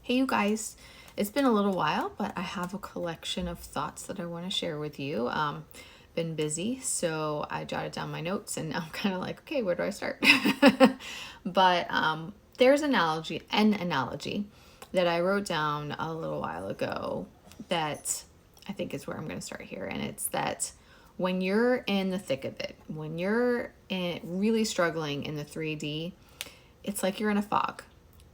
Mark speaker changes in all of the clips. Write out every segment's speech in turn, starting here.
Speaker 1: Hey, you guys. It's been a little while, but I have a collection of thoughts that I want to share with you. Been busy, so I jotted down my notes, and I'm kind of like, okay, where do I start? But there's an analogy that I wrote down a little while ago that I think is where I'm going to start here, and it's that when you're in the thick of it, when you're really struggling in the 3D, it's like you're in a fog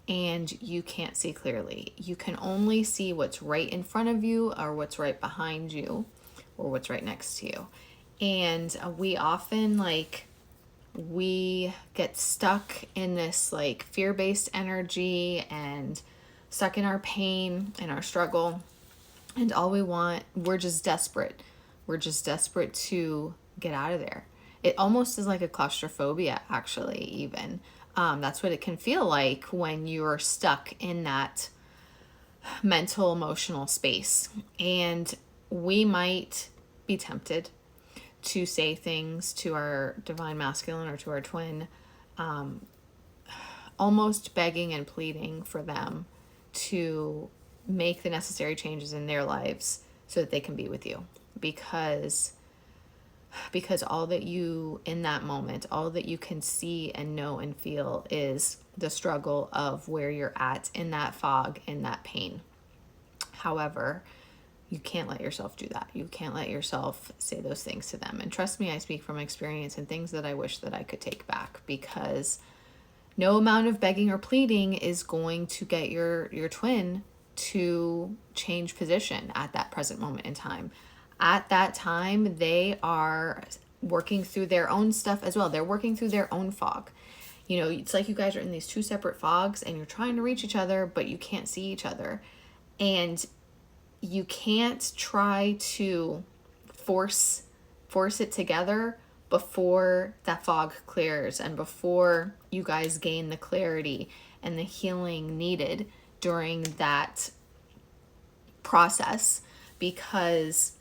Speaker 1: and you can't see clearly. You can only see what's right in front of you or what's right behind you or what's right next to you. And we often we get stuck in this like fear-based energy and stuck in our pain and our struggle. And all we want, we're just desperate. We're just desperate to get out of there. It almost is like a claustrophobia, actually, even. That's what it can feel like when you're stuck in that mental, emotional space. And we might be tempted to say things to our divine masculine or to our twin, almost begging and pleading for them to make the necessary changes in their lives so that they can be with you, because all that you in that moment, all that you can see and know and feel is the struggle of where you're at in that fog, in that pain. However, you can't let yourself do that. You can't let yourself say those things to them. And trust me, I speak from experience and things that I wish that I could take back, because no amount of begging or pleading is going to get your twin to change position at that present moment in time. At that time, they are working through their own stuff as well. They're working through their own fog. You know, it's like you guys are in these two separate fogs and you're trying to reach each other, but you can't see each other. And you can't try to force it together before that fog clears and before you guys gain the clarity and the healing needed during that process, because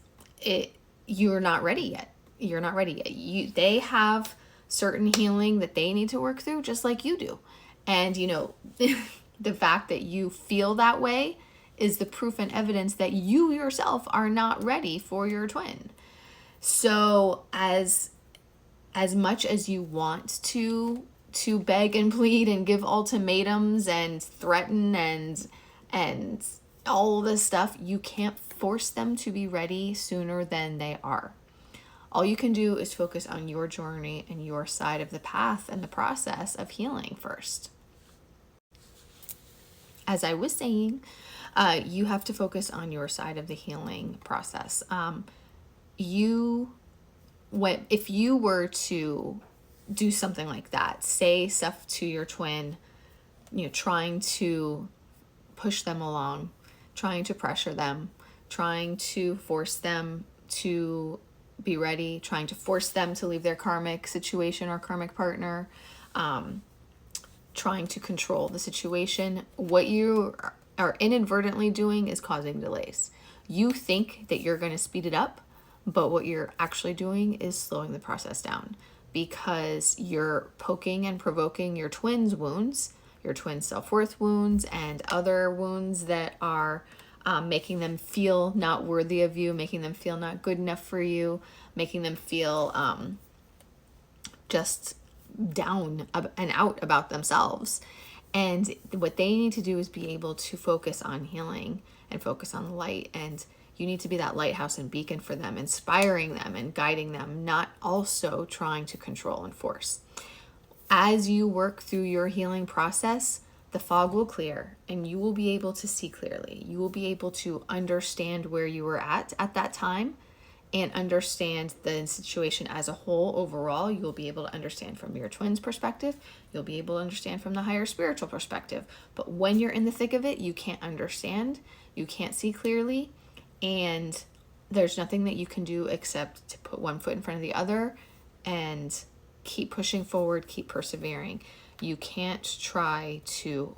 Speaker 1: you're not ready yet. You're not ready yet. They have certain healing that they need to work through just like you do. And the fact that you feel that way is the proof and evidence that you yourself are not ready for your twin. So as much as you want to beg and plead and give ultimatums and threaten and all this stuff, you can't force them to be ready sooner than they are. All you can do is focus on your journey and your side of the path and the process of healing first. As I was saying, you have to focus on your side of the healing process. If you were to do something like that, say stuff to your twin, trying to push them along, trying to pressure them, trying to force them to be ready, trying to force them to leave their karmic situation or karmic partner, trying to control the situation, what you are inadvertently doing is causing delays. You think that you're going to speed it up, but what you're actually doing is slowing the process down, because you're poking and provoking your twin's wounds, your twin's self-worth wounds, and other wounds that are making them feel not worthy of you, making them feel not good enough for you, making them feel just down and out about themselves. And what they need to do is be able to focus on healing and focus on light. And you need to be that lighthouse and beacon for them, inspiring them and guiding them, not also trying to control and force. As you work through your healing process, the fog will clear and you will be able to see clearly. You will be able to understand where you were at that time and understand the situation as a whole. Overall, you'll be able to understand from your twin's perspective. You'll be able to understand from the higher spiritual perspective. But when you're in the thick of it, you can't understand, you can't see clearly, and there's nothing that you can do except to put one foot in front of the other and keep pushing forward, keep persevering. You can't try to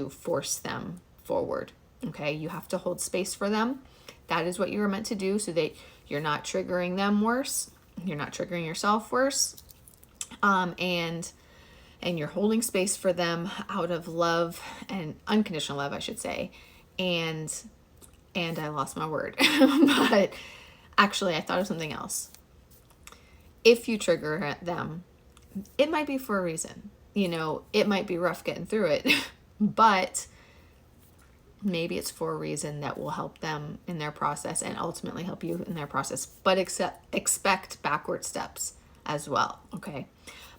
Speaker 1: force them forward, okay? You have to hold space for them. That is what you were meant to do, so that you're not triggering them worse, you're not triggering yourself worse, and and you're holding space for them out of love and unconditional love, I should say. And I lost my word. But actually, I thought of something else. If you trigger them, it might be for a reason. It might be rough getting through it, but maybe it's for a reason that will help them in their process and ultimately help you in their process. But expect backward steps as well, okay?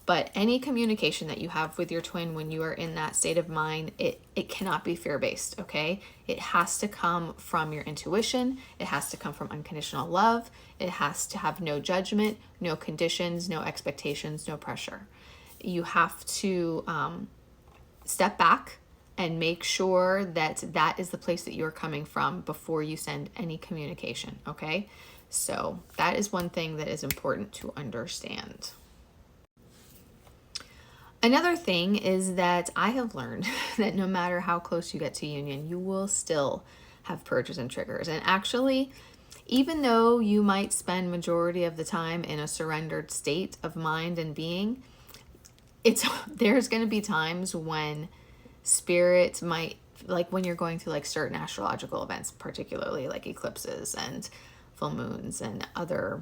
Speaker 1: But any communication that you have with your twin when you are in that state of mind, it cannot be fear-based, okay? It has to come from your intuition. It has to come from unconditional love. It has to have no judgment, no conditions, no expectations, no pressure. You have to step back and make sure that that is the place that you're coming from before you send any communication, okay? So that is one thing that is important to understand. Another thing is that I have learned that no matter how close you get to union, you will still have purges and triggers. And actually, even though you might spend majority of the time in a surrendered state of mind and being, there's going to be times when spirit might, like when you're going through like certain astrological events, particularly like eclipses and full moons and other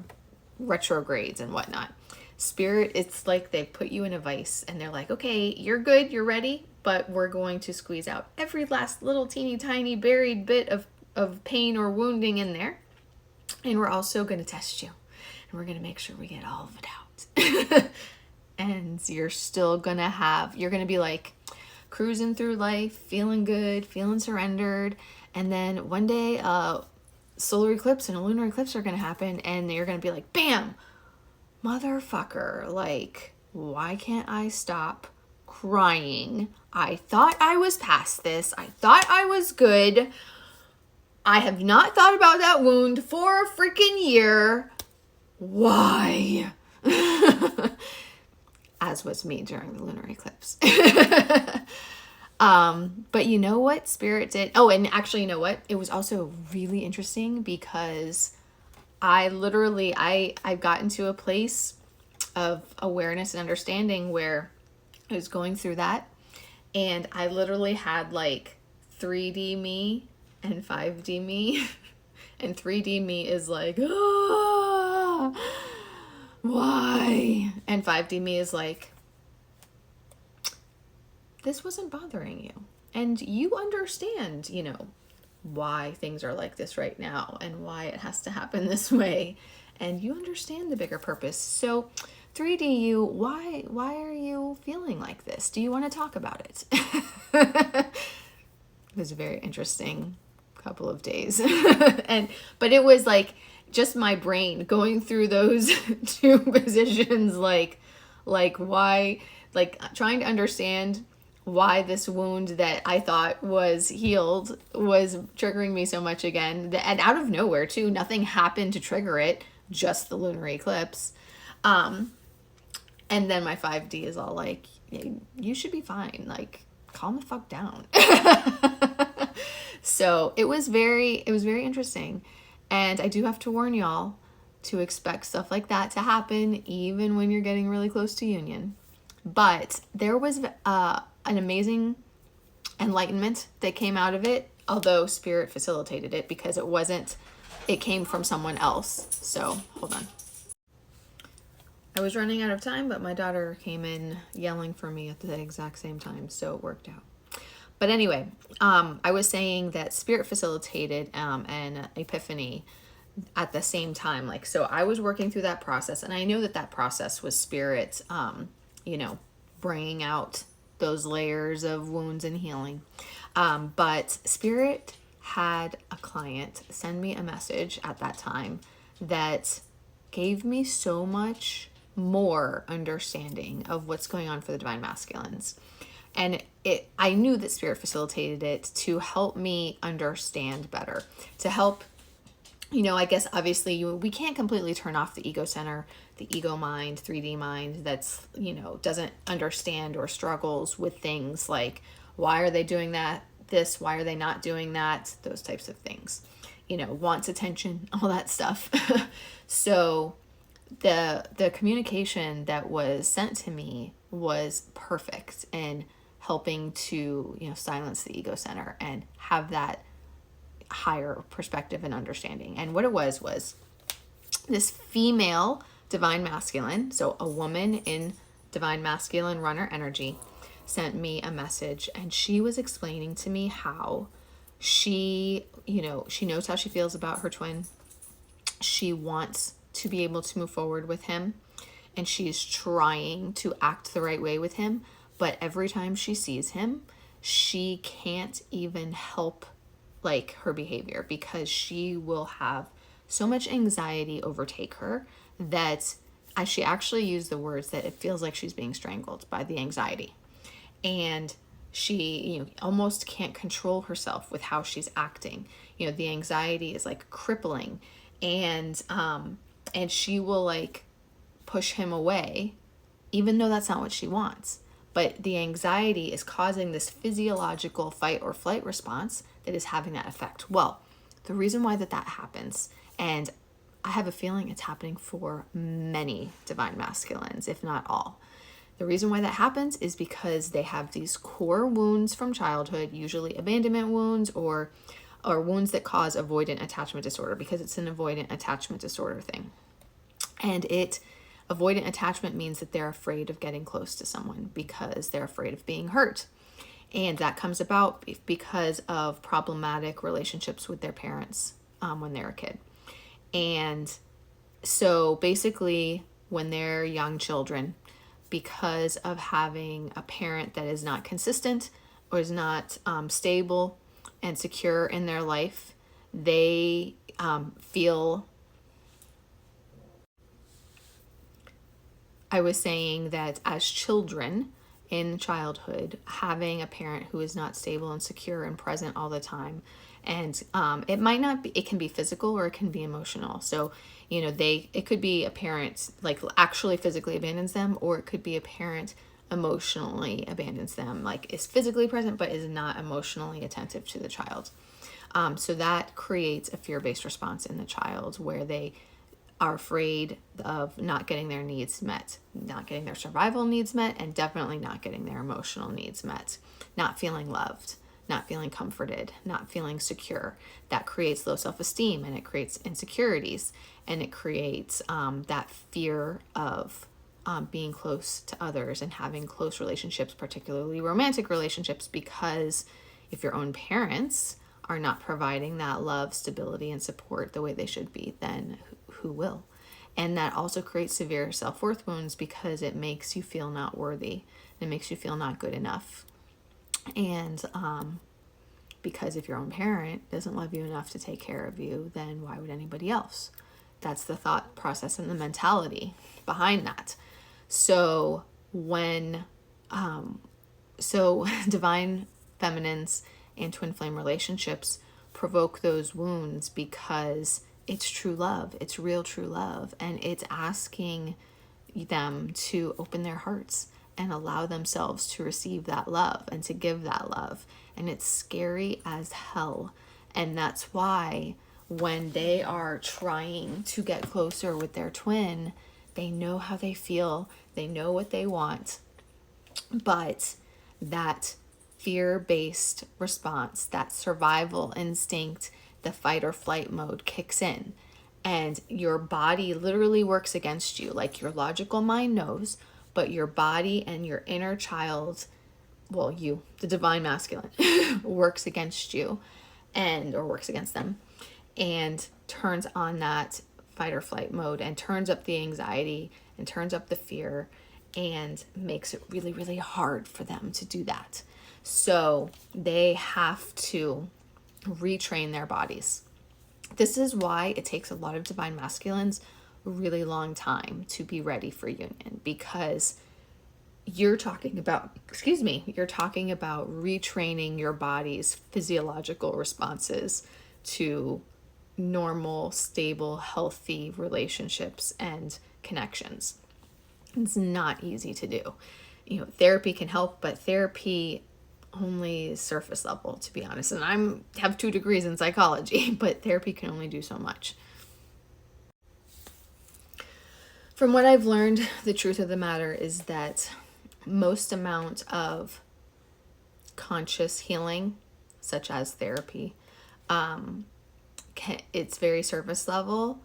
Speaker 1: retrogrades and whatnot. Spirit, it's like they put you in a vice and they're like, okay, you're good, you're ready, but we're going to squeeze out every last little teeny tiny buried bit of pain or wounding in there. And we're also going to test you. And we're going to make sure we get all of it out. And you're going to be like cruising through life, feeling good, feeling surrendered. And then one day, solar eclipse and a lunar eclipse are going to happen. And you're going to be like, bam, motherfucker, like, why can't I stop crying? I thought I was past this. I thought I was good. I have not thought about that wound for a freaking year. Why? As was me during the lunar eclipse. But you know what Spirit did? Oh, and actually, you know what? It was also really interesting because I've gotten to a place of awareness and understanding where I was going through that. And I literally had like 3D me and 5D me. And 3D me is like, why? And 5D me is like, this wasn't bothering you. And you understand, why things are like this right now and why it has to happen this way. And you understand the bigger purpose. So 3D you, why are you feeling like this? Do you want to talk about it? It was a very interesting couple of days. But it was like just my brain going through those two positions, like why, like trying to understand why this wound that I thought was healed was triggering me so much again. And out of nowhere too, nothing happened to trigger it, just the lunar eclipse. And then my 5D is all like, you should be fine. Like, calm the fuck down. So it was very interesting. And I do have to warn y'all to expect stuff like that to happen, even when you're getting really close to union. But there was an amazing enlightenment that came out of it, although Spirit facilitated it because it came from someone else. So hold on. I was running out of time, but my daughter came in yelling for me at the exact same time, so it worked out. But anyway, I was saying that Spirit facilitated an epiphany at the same time. Like, so I was working through that process, and I know that process was Spirit, bringing out those layers of wounds and healing. But Spirit had a client send me a message at that time that gave me so much more understanding of what's going on for the Divine Masculines. And I knew that Spirit facilitated it to help me understand better, to help, I guess obviously we can't completely turn off the ego center, the ego mind, 3D mind that's, doesn't understand or struggles with things like, why are they doing this? Why are they not doing that? Those types of things, wants attention, all that stuff. So the communication that was sent to me was perfect in helping to, silence the ego center and have that higher perspective and understanding. And what it was this female divine masculine, so a woman in divine masculine runner energy, sent me a message, and she was explaining to me how she knows how she feels about her twin. She wants to be able to move forward with him, and she's trying to act the right way with him, but every time she sees him, she can't even help like her behavior, because she will have so much anxiety overtake her that she actually used the words that it feels like she's being strangled by the anxiety. And she almost can't control herself with how she's acting. The anxiety is like crippling, and she will like push him away even though that's not what she wants. But the anxiety is causing this physiological fight or flight response that is having that effect. Well, the reason why that happens, and I have a feeling it's happening for many divine masculines, if not all. The reason why that happens is because they have these core wounds from childhood, usually abandonment wounds or wounds that cause avoidant attachment disorder, because it's an avoidant attachment disorder thing. And avoidant attachment means that they're afraid of getting close to someone because they're afraid of being hurt. And that comes about because of problematic relationships with their parents when they're a kid. And so basically, when they're young children, because of having a parent that is not consistent or is not stable and secure in their life, they feel... I was saying that as children in childhood, having a parent who is not stable and secure and present all the time, and it might not be, it can be physical or it can be emotional. So, it could be a parent like actually physically abandons them, or it could be a parent emotionally abandons them, like is physically present but is not emotionally attentive to the child. So that creates a fear-based response in the child, where they are afraid of not getting their needs met, not getting their survival needs met, and definitely not getting their emotional needs met, not feeling loved, not feeling comforted, not feeling secure. That creates low self-esteem, and it creates insecurities, and it creates that fear of being close to others and having close relationships, particularly romantic relationships, because if your own parents are not providing that love, stability, and support the way they should be, then who will? And that also creates severe self-worth wounds, because it makes you feel not worthy. It makes you feel not good enough. And because if your own parent doesn't love you enough to take care of you, then why would anybody else? That's the thought process and the mentality behind that. So divine feminines and twin flame relationships provoke those wounds because it's true love. It's real true love. And it's asking them to open their hearts and allow themselves to receive that love and to give that love. And it's scary as hell. And that's why when they are trying to get closer with their twin, they know how they feel, they know what they want, but that fear-based response, that survival instinct, the fight or flight mode kicks in, and your body literally works against you. Like, your logical mind knows, but your body and your inner child, well, you, the divine masculine, works against you or works against them, and turns on that fight or flight mode, and turns up the anxiety and turns up the fear, and makes it really, really hard for them to do that. So they have to retrain their bodies. This is why it takes a lot of divine masculines a really long time to be ready for union, because you're talking about retraining your body's physiological responses to normal, stable, healthy relationships and connections. It's not easy to do. Therapy can help, but therapy only surface level, to be honest. And I have 2 degrees in psychology, but therapy can only do so much. From what I've learned, the truth of the matter is that most amount of conscious healing, such as therapy, it's very surface level,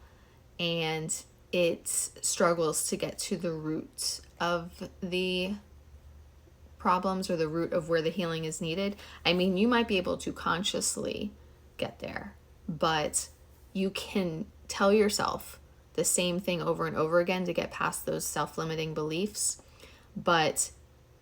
Speaker 1: and it struggles to get to the root of the problems or the root of where the healing is needed. I mean, you might be able to consciously get there, but you can tell yourself the same thing over and over again to get past those self-limiting beliefs, but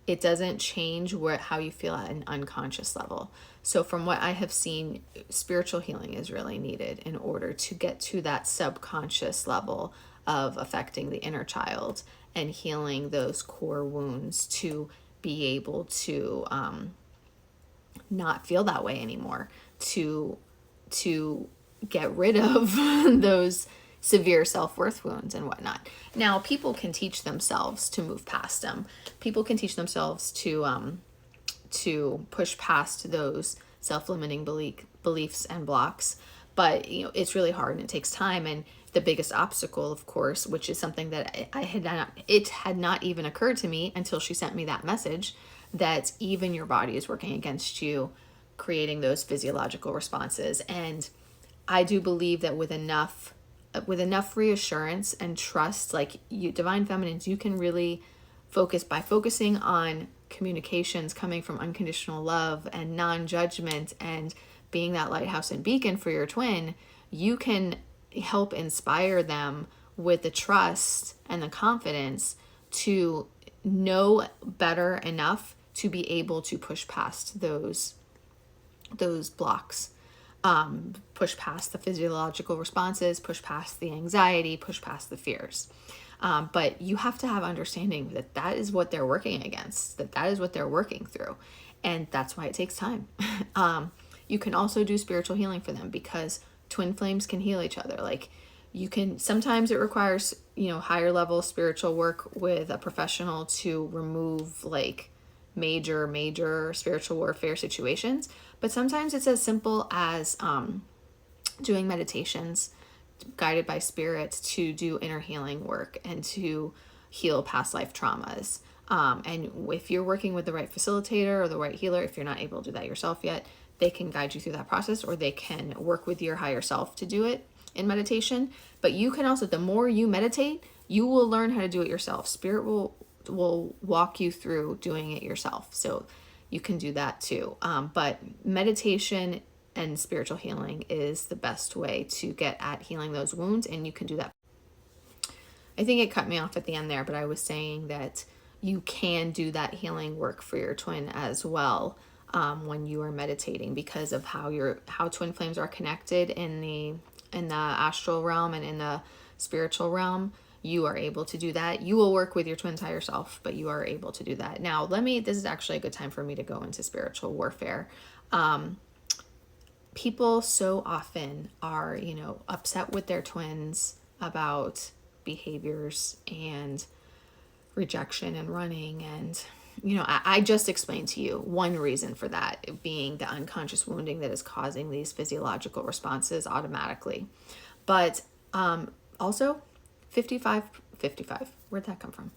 Speaker 1: it doesn't change how you feel at an unconscious level. So from what I have seen, spiritual healing is really needed in order to get to that subconscious level of affecting the inner child and healing those core wounds to be able to not feel that way anymore, to get rid of those severe self-worth wounds and whatnot. Now, people can teach themselves to move past them. People can teach themselves to push past those self-limiting beliefs and blocks, but it's really hard and it takes time. And the biggest obstacle, of course, which is something that it had not even occurred to me until she sent me that message, that even your body is working against you, creating those physiological responses. And I do believe that with enough reassurance and trust, like you divine feminines, you can really focusing on communications coming from unconditional love and non-judgment and being that lighthouse and beacon for your twin. You can help inspire them with the trust and the confidence to know better enough to be able to push past those blocks, push past the physiological responses, push past the anxiety, push past the fears. But you have to have understanding that that is what they're working against, that is what they're working through. And that's why it takes time. You can also do spiritual healing for them, because twin flames can heal each other. Like sometimes it requires, higher level spiritual work with a professional to remove like major spiritual warfare situations. But sometimes it's as simple as doing meditations guided by spirit to do inner healing work and to heal past life traumas. And if you're working with the right facilitator or the right healer, if you're not able to do that yourself yet, they can guide you through that process, or they can work with your higher self to do it in meditation. But you can also, the more you meditate, you will learn how to do it yourself. Spirit will walk you through doing it yourself. So you can do that too. But meditation and spiritual healing is the best way to get at healing those wounds, and you can do that. I think it cut me off at the end there, but I was saying that you can do that healing work for your twin as well when you are meditating, because of how twin flames are connected in the astral realm and in the spiritual realm. You are able to do that. You will work with your twin's higher self, but you are able to do that. Now, this is actually a good time for me to go into spiritual warfare. People so often are, upset with their twins about behaviors and rejection and running. And, I just explained to you one reason for that being the unconscious wounding that is causing these physiological responses automatically. But also 55, where'd that come from?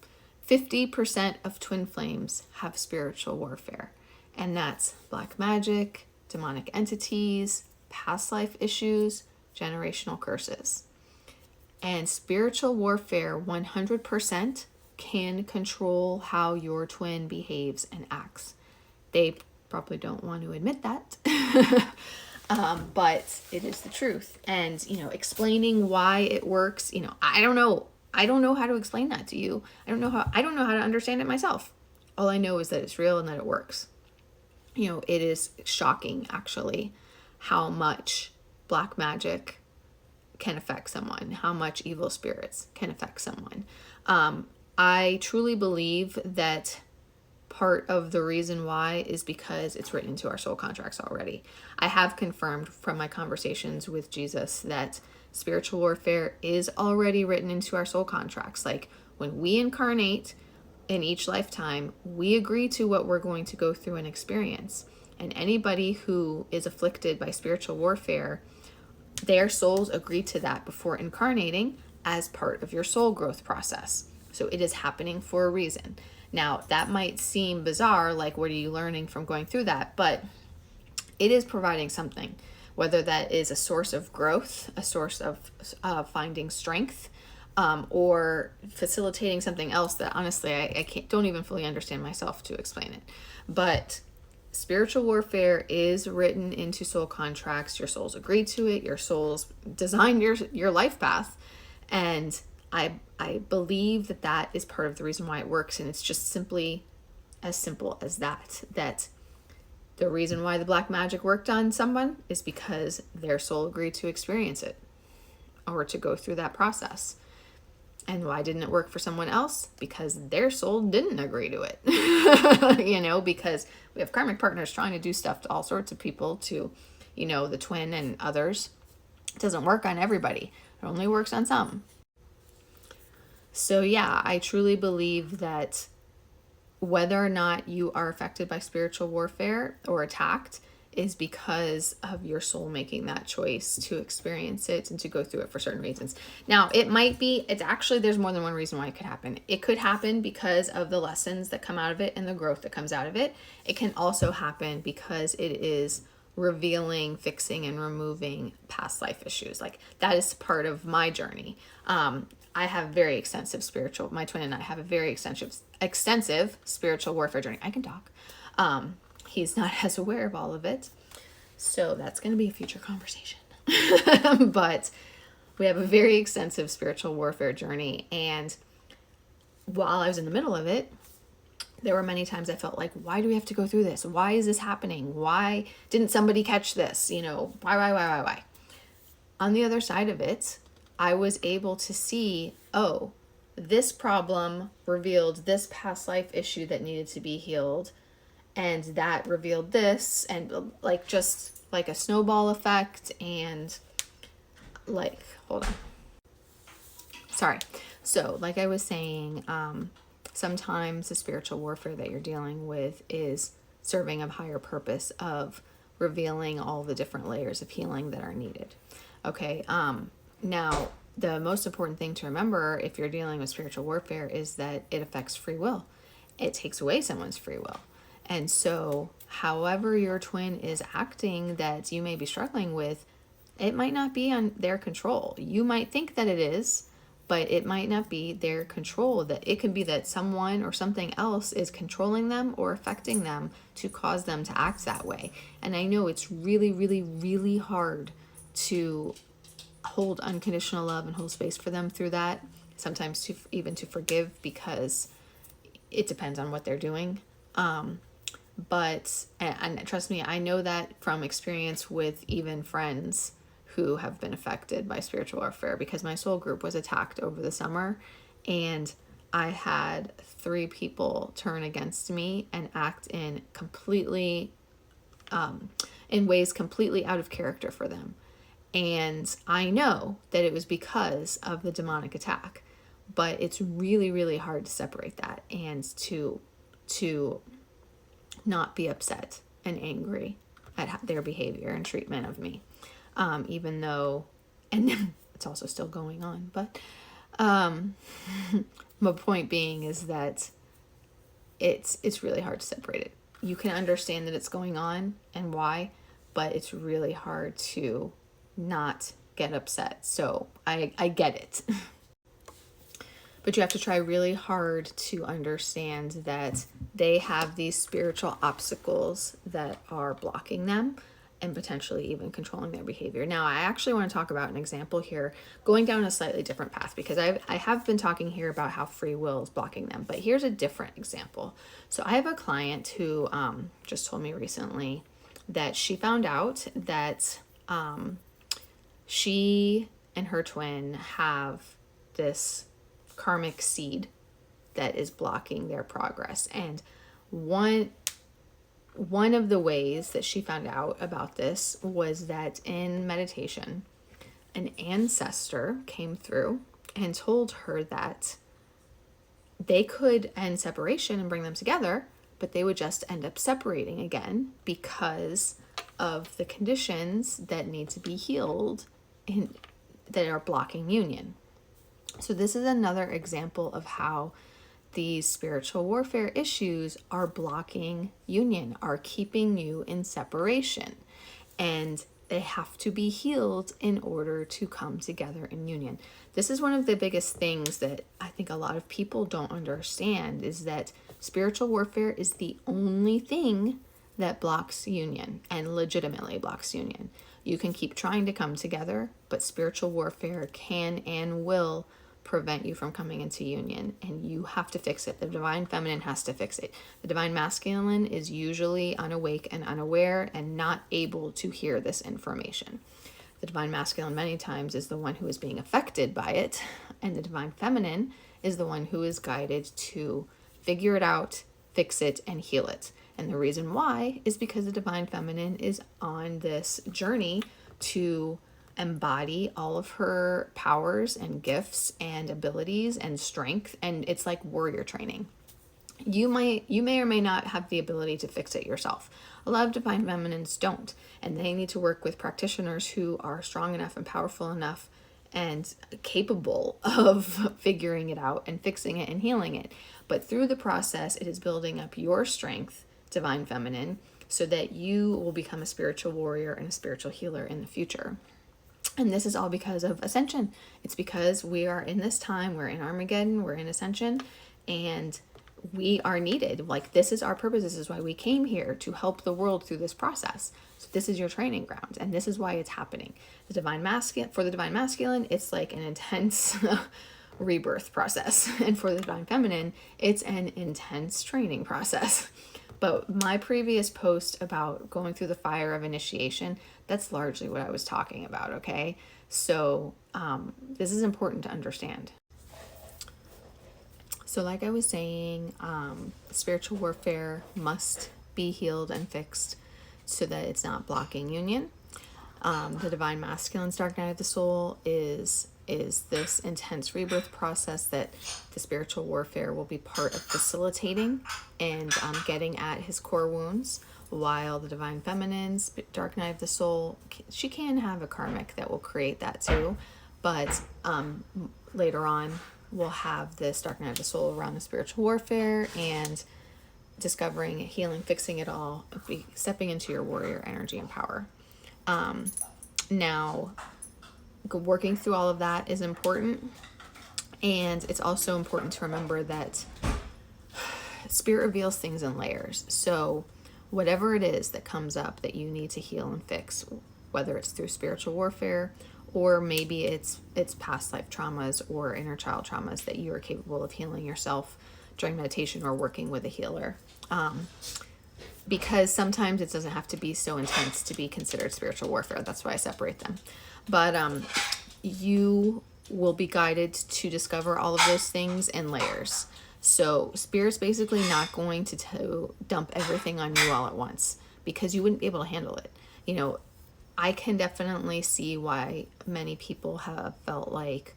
Speaker 1: 50% of twin flames have spiritual warfare. And that's black magic, demonic entities, past life issues, generational curses. And spiritual warfare 100% can control how your twin behaves and acts. They probably don't want to admit that, but it is the truth. And, explaining why it works, I don't know how to explain that to you. I don't know how to understand it myself. All I know is that it's real and that it works. It is shocking, actually, how much black magic can affect someone, how much evil spirits can affect someone. I truly believe that part of the reason why is because it's written into our soul contracts already. I have confirmed from my conversations with Jesus that spiritual warfare is already written into our soul contracts. Like when we incarnate in each lifetime, we agree to what we're going to go through and experience. And anybody who is afflicted by spiritual warfare, their souls agree to that before incarnating as part of your soul growth process. So it is happening for a reason. Now, that might seem bizarre, like, what are you learning from going through that? But it is providing something, whether that is a source of growth, a source of finding strength, or facilitating something else that honestly I don't even fully understand myself to explain it. But spiritual warfare is written into soul contracts. Your souls agreed to it. Your souls designed your life path, and I believe that that is part of the reason why it works. And it's just simply as simple as that. That the reason why the black magic worked on someone is because their soul agreed to experience it or to go through that process. And why didn't it work for someone else? Because their soul didn't agree to it. Because we have karmic partners trying to do stuff to all sorts of people, to, the twin and others. It doesn't work on everybody. It only works on some. So yeah, I truly believe that whether or not you are affected by spiritual warfare or attacked is because of your soul making that choice to experience it and to go through it for certain reasons. Now, there's more than one reason why it could happen. It could happen because of the lessons that come out of it and the growth that comes out of it. It can also happen because it is revealing, fixing, and removing past life issues. Like, that is part of my journey. I have very extensive my twin and I have a very extensive spiritual warfare journey. I can talk. He's not as aware of all of it. So that's going to be a future conversation. But we have a very extensive spiritual warfare journey. And while I was in the middle of it, there were many times I felt like, why do we have to go through this? Why is this happening? Why didn't somebody catch this? Why? On the other side of it, I was able to see, this problem revealed this past life issue that needed to be healed. And that revealed this, and just like a snowball effect. And hold on. Sorry. So like I was saying, sometimes the spiritual warfare that you're dealing with is serving a higher purpose of revealing all the different layers of healing that are needed. Okay. Now, the most important thing to remember if you're dealing with spiritual warfare is that it affects free will. It takes away someone's free will. And so, however your twin is acting that you may be struggling with, it might not be on their control. You might think that it is, but it might not be their control. That it could be that someone or something else is controlling them or affecting them to cause them to act that way. And I know it's really, really, really hard to hold unconditional love and hold space for them through that. Sometimes even to forgive, because it depends on what they're doing. But trust me, I know that from experience with even friends who have been affected by spiritual warfare, because my soul group was attacked over the summer, and I had 3 people turn against me and act in ways completely out of character for them. And I know that it was because of the demonic attack, but it's really, really hard to separate that and to not be upset and angry at their behavior and treatment of me. Even though, and it's also still going on, but my point being is that it's really hard to separate it. You can understand that it's going on and why, but it's really hard to not get upset. So I get it. But you have to try really hard to understand that they have these spiritual obstacles that are blocking them and potentially even controlling their behavior. Now, I actually want to talk about an example here, going down a slightly different path, because I have been talking here about how free will is blocking them, but here's a different example. So I have a client who just told me recently that she found out that she and her twin have this karmic seed that is blocking their progress. And one of the ways that she found out about this was that in meditation, an ancestor came through and told her that they could end separation and bring them together, but they would just end up separating again because of the conditions that need to be healed and that are blocking union. So this is another example of how these spiritual warfare issues are blocking union, are keeping you in separation. And they have to be healed in order to come together in union. This is one of the biggest things that I think a lot of people don't understand, is that spiritual warfare is the only thing that blocks union, and legitimately blocks union. You can keep trying to come together, but spiritual warfare can and will prevent you from coming into union, and you have to fix it. The divine feminine has to fix it. The divine masculine is usually unawake and unaware and not able to hear this information. The divine masculine many times is the one who is being affected by it, and the divine feminine is the one who is guided to figure it out, fix it, and heal it. And the reason why is because the divine feminine is on this journey to embody all of her powers and gifts and abilities and strength, and it's like warrior training. You may or may not have the ability to fix it yourself. A lot of divine feminines don't, and they need to work with practitioners who are strong enough and powerful enough and capable of figuring it out and fixing it and healing it. But through the process, it is building up your strength, divine feminine, so that you will become a spiritual warrior and a spiritual healer in the future. And this is all because of ascension. It's because we are in this time, we're in Armageddon, we're in ascension, and we are needed. Like, this is our purpose. This is why we came here, to help the world through this process. So this is your training ground, and this is why it's happening. The divine masculine, for the divine masculine, it's like an intense rebirth process, and for the divine feminine, it's an intense training process. But my previous post about going through the fire of initiation, that's largely what I was talking about, okay? So this is important to understand. So like I was saying, spiritual warfare must be healed and fixed so that it's not blocking union. The divine masculine's dark night of the soul is this intense rebirth process that the spiritual warfare will be part of facilitating and getting at his core wounds, while the divine feminine's dark night of the soul, she can have a karmic that will create that too, but later on we'll have this dark night of the soul around the spiritual warfare and discovering, healing, fixing it all, stepping into your warrior energy and power. Now, working through all of that is important, and it's also important to remember that spirit reveals things in layers. So whatever it is that comes up that you need to heal and fix, whether it's through spiritual warfare, or maybe it's past life traumas or inner child traumas that you are capable of healing yourself during meditation or working with a healer. Because sometimes it doesn't have to be so intense to be considered spiritual warfare. That's why I separate them. But you will be guided to discover all of those things in layers. So Spirit's basically not going to dump everything on you all at once, because you wouldn't be able to handle it. You know, I can definitely see why many people have felt like,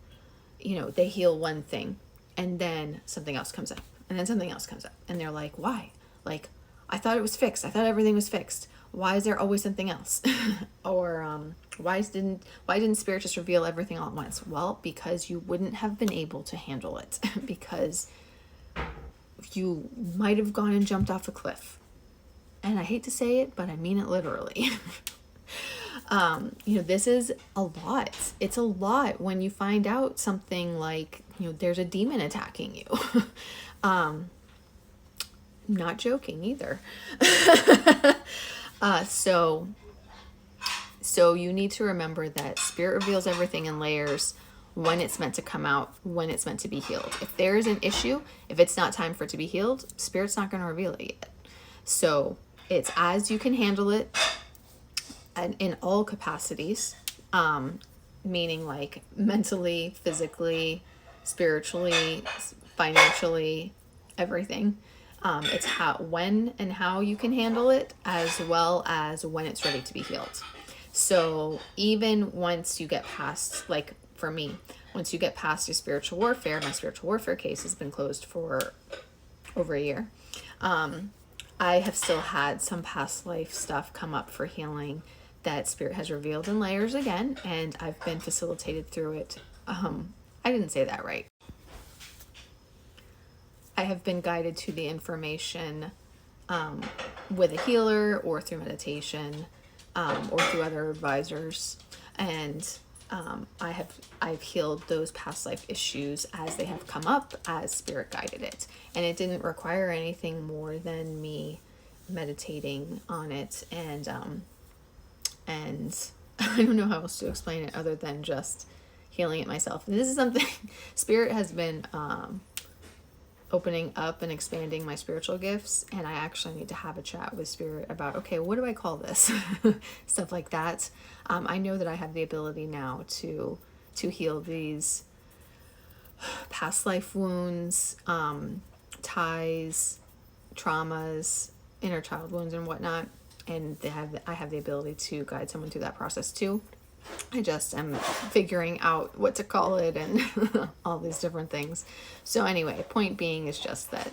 Speaker 1: you know, they heal one thing and then something else comes up and then something else comes up. And they're like, why? Like, I thought it was fixed. I thought everything was fixed. Why is there always something else? Or why didn't Spirit just reveal everything all at once? Well, because you wouldn't have been able to handle it, because you might have gone and jumped off a cliff. And I hate to say it, but I mean it literally. You know, this is a lot. It's a lot when you find out something like, you know, there's a demon attacking you. Not joking either. So you need to remember that Spirit reveals everything in layers, when it's meant to come out, when it's meant to be healed. If there is an issue, if it's not time for it to be healed, Spirit's not going to reveal it yet. So it's as you can handle it, and in all capacities, meaning like mentally, physically, spiritually, financially, everything. It's when and how you can handle it, as well as when it's ready to be healed. So even once you get past, like for me, once you get past your spiritual warfare, my spiritual warfare case has been closed for over a year. I have still had some past life stuff come up for healing that Spirit has revealed in layers again, and I've been facilitated through it. I didn't say that right. I have been guided to the information with a healer or through meditation or through other advisors, and I've healed those past life issues as they have come up, as spirit guided it, and it didn't require anything more than me meditating on it, and I don't know how else to explain it other than just healing it myself. And this is something spirit has been opening up and expanding my spiritual gifts, and I actually need to have a chat with spirit about, okay, what do I call this? Stuff like that. I know that I have the ability now to heal these past life wounds, ties, traumas, inner child wounds and whatnot, and I have the ability to guide someone through that process too. I just am figuring out what to call it and all these different things. So anyway, point being is just that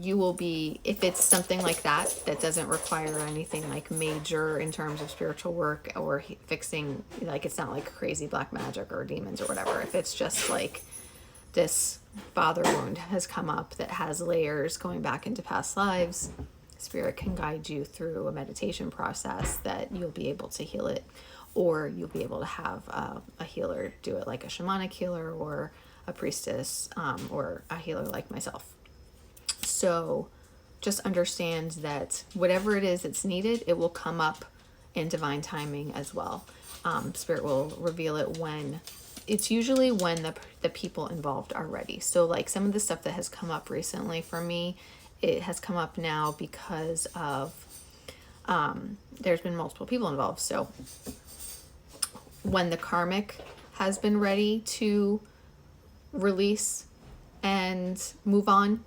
Speaker 1: you will be, if it's something like that doesn't require anything like major in terms of spiritual work or fixing, like it's not like crazy black magic or demons or whatever. If it's just like this father wound has come up that has layers going back into past lives, spirit can guide you through a meditation process that you'll be able to heal it. Or you'll be able to have a healer do it, like a shamanic healer or a priestess or a healer like myself. So just understand that whatever it is that's needed, it will come up in divine timing as well. Spirit will reveal it when, it's usually when the people involved are ready. So like some of the stuff that has come up recently for me, it has come up now because of there's been multiple people involved. So when the karmic has been ready to release and move on,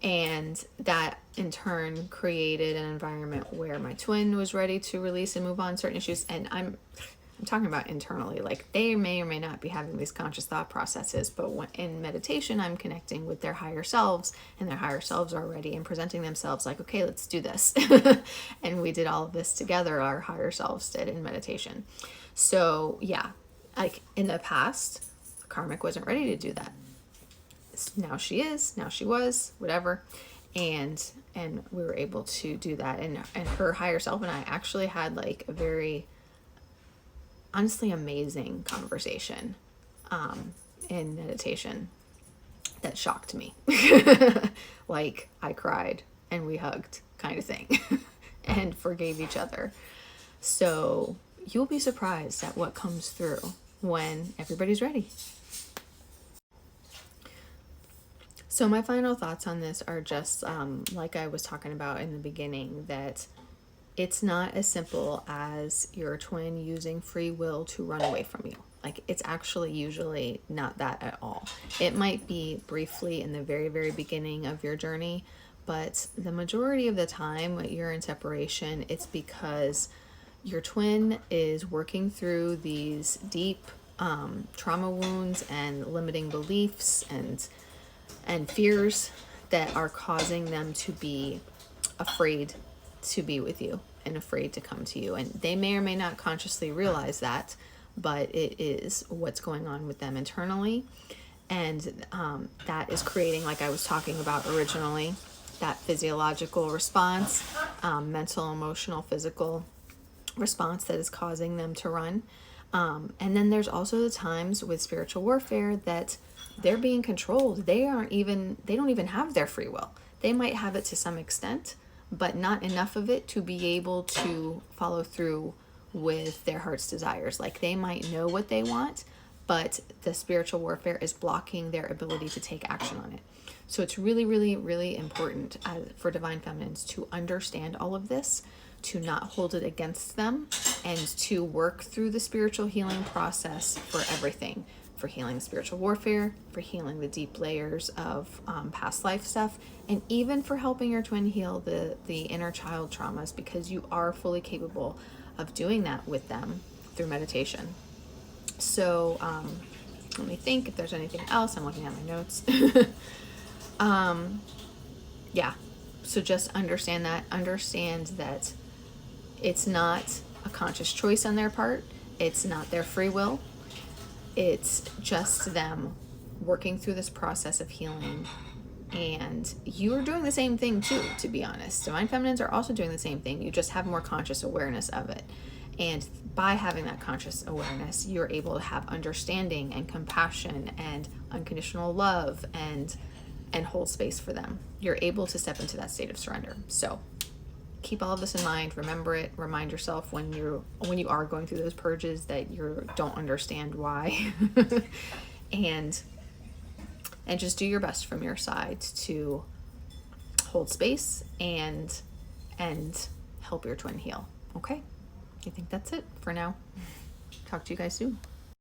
Speaker 1: and that in turn created an environment where my twin was ready to release and move on certain issues, and I'm talking about internally, like they may or may not be having these conscious thought processes, but when in meditation I'm connecting with their higher selves, and their higher selves are ready and presenting themselves like, okay, let's do this. And we did all of this together, our higher selves did, in meditation. So yeah, like in the past, karmic wasn't ready to do that. Now she is, now she was, whatever. And we were able to do that. And her higher self and I actually had like a very honestly amazing conversation in meditation that shocked me. Like I cried and we hugged kind of thing and forgave each other. So you'll be surprised at what comes through when everybody's ready. So my final thoughts on this are just like I was talking about in the beginning, that it's not as simple as your twin using free will to run away from you. Like it's actually usually not that at all. It might be briefly in the very, very beginning of your journey, but the majority of the time when you're in separation, it's because your twin is working through these deep trauma wounds and limiting beliefs and fears that are causing them to be afraid to be with you and afraid to come to you. And they may or may not consciously realize that, but it is what's going on with them internally. And that is creating, like I was talking about originally, that physiological response, mental, emotional, physical response that is causing them to run. And then there's also the times with spiritual warfare that they're being controlled. They don't even have their free will. They might have it to some extent, but not enough of it to be able to follow through with their heart's desires. Like they might know what they want, but the spiritual warfare is blocking their ability to take action on it. So it's really, really, really important for divine feminines to understand all of this, to not hold it against them, and to work through the spiritual healing process for everything, for healing spiritual warfare, for healing the deep layers of past life stuff, and even for helping your twin heal the inner child traumas, because you are fully capable of doing that with them through meditation. So let me think if there's anything else. I'm looking at my notes. Yeah, so just understand that it's not a conscious choice on their part. It's not their free will. It's just them working through this process of healing And you're doing the same thing too, to be honest. Divine feminines are also doing the same thing. You just have more conscious awareness of it. And by having that conscious awareness, you're able to have understanding and compassion and unconditional love and hold space for them. You're able to step into that state of surrender. So keep all of this in mind. Remember it. Remind yourself when you are going through those purges that you don't understand why. and just do your best from your side to hold space and help your twin heal. Okay? I think that's it for now. Talk to you guys soon.